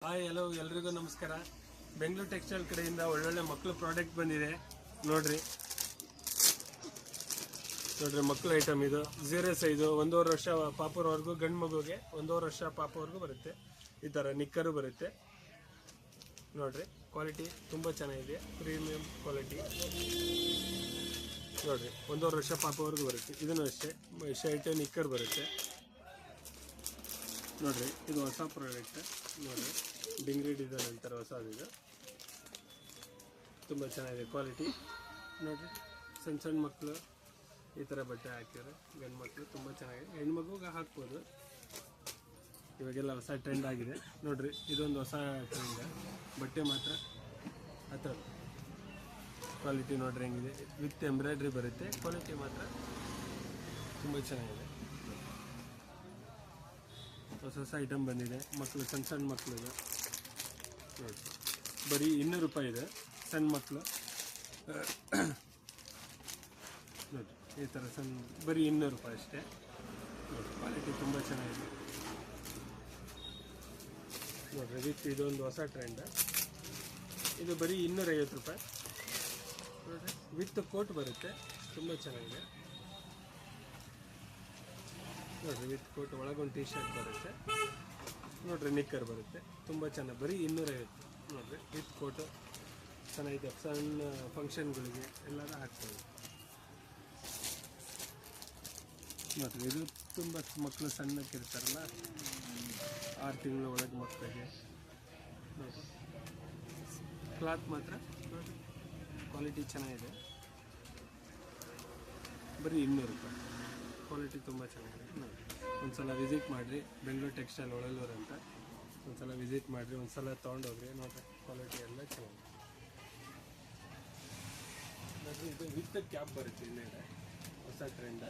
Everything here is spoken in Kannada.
ಹಾಯ್ ಹಲೋ ಎಲ್ರಿಗೂ ನಮಸ್ಕಾರ. ಬೆಂಗಳೂರು ಟೆಕ್ಸ್ಟೈಲ್ ಕಡೆಯಿಂದ ಒಳ್ಳೊಳ್ಳೆ ಮಕ್ಕಳು ಪ್ರಾಡಕ್ಟ್ ಬಂದಿದೆ. ನೋಡ್ರಿ ಮಕ್ಕಳು ಐಟಮ್ ಇದು 0 ಸೈಜು 1.5 ವರ್ಷ ಪಾಪುರವರೆಗೂ, ಗಂಡು ಮಗುಗೆ 1.5 ವರ್ಷ ಪಾಪವರೆಗೂ ಬರುತ್ತೆ. ಈ ಥರ ನಿಕ್ಕರು ಬರುತ್ತೆ. ನೋಡ್ರಿ ಕ್ವಾಲಿಟಿ ತುಂಬ ಚೆನ್ನಾಗಿದೆ, ಪ್ರೀಮಿಯಂ ಕ್ವಾಲಿಟಿ. ನೋಡ್ರಿ 1.5 ವರ್ಷ ಪಾಪವರೆಗೂ ಬರುತ್ತೆ. ಇದನ್ನು ಅಷ್ಟೇ ಶರ್ಟ್ ನಿಕ್ಕರ್ ಬರುತ್ತೆ. ನೋಡ್ರಿ ಇದು ಹೊಸ ಪ್ರಾಡಕ್ಟ್. ನೋಡ್ರಿ ಡಿಂಗ್ರಿ ಡಿಸೈನ್ ಅಂತಾರೆ, ಹೊಸದಿದೆ, ತುಂಬ ಚೆನ್ನಾಗಿದೆ ಕ್ವಾಲಿಟಿ. ನೋಡ್ರಿ ಸಣ್ಣ ಸಣ್ಣ ಮಕ್ಕಳು ಈ ಥರ ಬಟ್ಟೆ ಹಾಕಿದ್ದಾರೆ. ಗಂಡು ಮಕ್ಕಳು ತುಂಬ ಚೆನ್ನಾಗಿದೆ, ಹೆಣ್ಮಗುಗೆ ಹಾಕ್ಬೋದು. ಇವಾಗೆಲ್ಲ ಹೊಸ ಟ್ರೆಂಡ್ ಆಗಿದೆ. ನೋಡ್ರಿ ಇದೊಂದು ಹೊಸ ಟ್ರೆಂಡ್. ಬಟ್ಟೆ ಮಾತ್ರ ಆ ಥರ ಕ್ವಾಲಿಟಿ ನೋಡ್ರಿ ಹೆಂಗಿದೆ, ವಿತ್ ಎಂಬ್ರಾಯ್ಡ್ರಿ ಬರುತ್ತೆ. ಕ್ವಾಲಿಟಿ ಮಾತ್ರ ತುಂಬ ಚೆನ್ನಾಗಿದೆ. ಹೊಸ ಐಟಮ್ ಬಂದಿದೆ. ಮಕ್ಕಳು ಸಣ್ಣ ಸಣ್ಣ ಮಕ್ಕಳಿಗೆ ನೋಡಿ, ಬರೀ 200 ರೂಪಾಯಿ ಇದೆ. ಸಣ್ಣ ಮಕ್ಕಳು ನೋಡಿ ಈ ಥರ ಸಣ್ಣ, ಬರೀ 200 ರೂಪಾಯಿ ಅಷ್ಟೇ. ನೋಡಿ ಕ್ವಾಲಿಟಿ ತುಂಬ ಚೆನ್ನಾಗಿದೆ. ನೋಡಿರಿ ವಿತ್ ಇದೊಂದು ಹೊಸ ಟ್ರೆಂಡ್. ಇದು ಬರೀ 250 ರೂಪಾಯಿ. ನೋಡಿರಿ ವಿತ್ ಕೋಟ್ ಬರುತ್ತೆ, ತುಂಬ ಚೆನ್ನಾಗಿದೆ. ನೋಡಿರಿ ವಿತ್ ಕೋಟ್, ಒಳಗೊಂದು ಟೀ ಶರ್ಟ್ ಬರುತ್ತೆ. ನೋಡಿರಿ ನಿಕ್ಕರ್ ಬರುತ್ತೆ, ತುಂಬ ಚೆನ್ನಾಗಿ, ಬರೀ 250. ನೋಡಿರಿ ವಿತ್ ಕೋಟು ಚೆನ್ನಾಗಿದೆ. ಸಣ್ಣ ಫಂಕ್ಷನ್ಗಳಿಗೆ ಎಲ್ಲರೂ ಹಾಕ್ಬೋದು. ನೋಡಿರಿ ಇದು ತುಂಬ ಮಕ್ಕಳು ಸಣ್ಣಕ್ಕಿರ್ತಾರಲ್ಲ, 6 ತಿಂಗಳ ಒಳಗೆ ಮಕ್ಕಳಿಗೆ. ನೋಡಿ ಕ್ಲಾತ್ ಮಾತ್ರ ನೋಡಿ ಕ್ವಾಲಿಟಿ ಚೆನ್ನಾಗಿದೆ, ಬರೀ 200 ರೂಪಾಯಿ. ಕ್ವಾಲಿಟಿ ತುಂಬ ಚೆನ್ನಾಗಿದೆ. ನೋಡಿ ಒಂದ್ಸಲ ವಿಸಿಟ್ ಮಾಡಿರಿ, ಬೆಂಗಳೂರು ಟೆಕ್ಸ್ಟೈಲ್ ಒಳಲೂರು ಅಂತ. ಒಂದ್ಸಲ ವಿಸಿಟ್ ಮಾಡಿರಿ, ಒಂದ್ಸಲ ತೊಗೊಂಡೋಗ್ರಿ. ನೋಡಿರಿ ಕ್ವಾಲಿಟಿ ಎಲ್ಲ ಚೆನ್ನಾಗಿದೆ. ನೋಡಿರಿ ಇದು ವಿತ್ ಕ್ಯಾಪ್ ಬರುತ್ತೆ, ಇಲ್ಲೇ ಹೊಸ ಟ್ರೆಂಡ್.